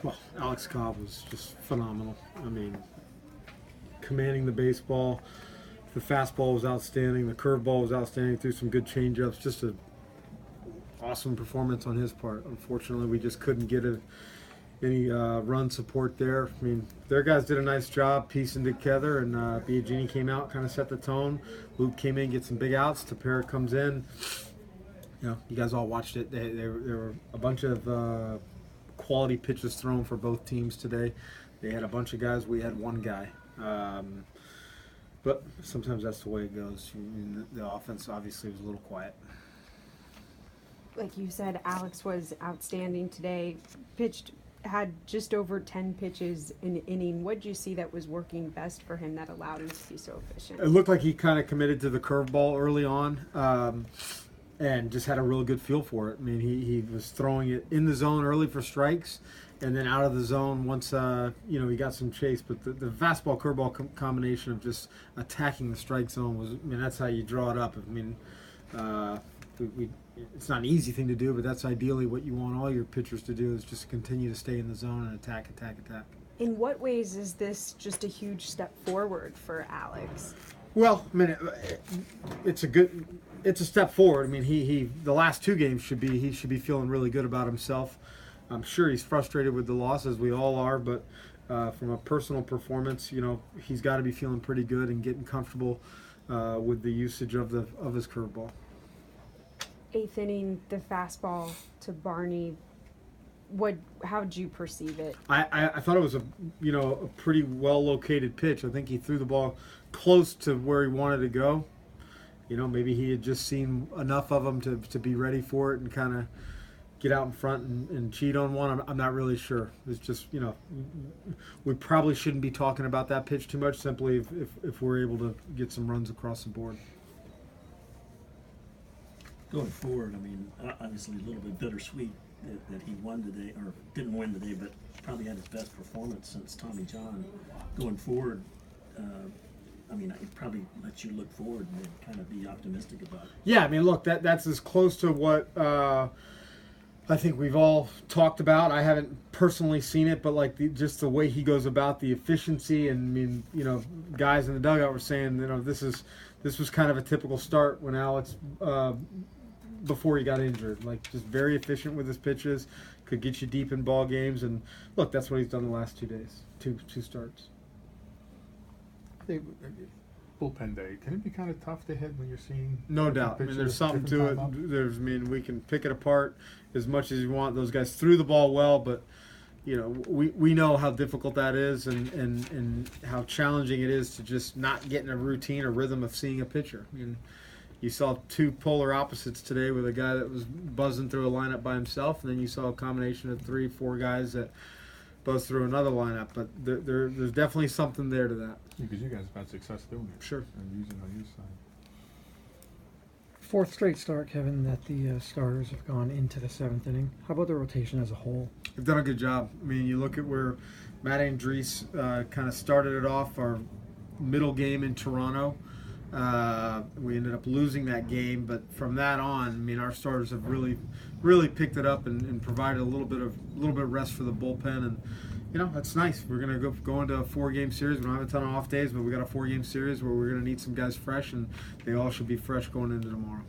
Well, Alex Cobb was just phenomenal. I mean, commanding the baseball. The fastball was outstanding. The curveball was outstanding. Threw some good changeups. Just an awesome performance on his part. Unfortunately, we just couldn't get any run support there. I mean, their guys did a nice job piecing together, and Biagini came out, kind of set the tone. Luke came in, get some big outs. Tepera comes in. You know, you guys all watched it. There were a bunch of quality pitches thrown for both teams today. They had a bunch of guys. We had one guy. But sometimes that's the way it goes. I mean, the offense obviously was a little quiet. Like you said, Alex was outstanding today. Had just over 10 pitches in the inning. What did you see that was working best for him that allowed him to be so efficient? It looked like he kind of committed to the curveball early on. And just had a real good feel for it. I mean, he was throwing it in the zone early for strikes, and then out of the zone once he got some chase. But the fastball curveball combination of just attacking the strike zone was, I mean, that's how you draw it up. I mean, it's not an easy thing to do, but that's ideally what you want all your pitchers to do, is just continue to stay in the zone and attack. In what ways is this just a huge step forward for Alex? Well, I mean, it's a step forward. I mean, he the last two games he should be feeling really good about himself. I'm sure he's frustrated with the losses, we all are, but from a personal performance, he's got to be feeling pretty good and getting comfortable with the usage of his curveball. Eighth inning, the fastball to Barney. How'd you perceive it? I thought it was a pretty well located pitch. I think he threw the ball close to where he wanted to go. Maybe he had just seen enough of them to be ready for it and kind of get out in front and cheat on one. I'm not really sure. It's just, we probably shouldn't be talking about that pitch too much, simply if we're able to get some runs across the board. Going forward, I mean, obviously a little bit bittersweet that he won today, or didn't win today, but probably had his best performance since Tommy John. Going forward, I mean, it probably lets you look forward and kind of be optimistic about it. Yeah, I mean, look, that's as close to what I think we've all talked about. I haven't personally seen it, but just the way he goes about the efficiency, and I mean, guys in the dugout were saying, this was kind of a typical start when Alex, before he got injured, just very efficient with his pitches, could get you deep in ball games, and look, that's what he's done the last 2 days, two starts. Bullpen day, can it be kind of tough to hit when you're seeing? No doubt. I mean, there's something to it. We can pick it apart as much as you want. Those guys threw the ball well, but we know how difficult that is, and how challenging it is to just not get in a routine or rhythm of seeing a pitcher. I mean, you saw two polar opposites today, with a guy that was buzzing through a lineup by himself, and then you saw a combination of 3-4 guys that buzz through another lineup. But there's definitely something there to that. Because you guys have had success doing it. Sure. And using it on your side. Fourth straight start, Kevin, that the starters have gone into the seventh inning. How about the rotation as a whole? They've done a good job. I mean, you look at where Matt Andriese kind of started it off, our middle game in Toronto. We ended up losing that game, but from that on, I mean, our starters have really picked it up and provided a little bit of rest for the bullpen, and that's nice. We're gonna go into a 4-game series. We don't have a ton of off days, but we got a 4-game series where we're gonna need some guys fresh, and they all should be fresh going into tomorrow.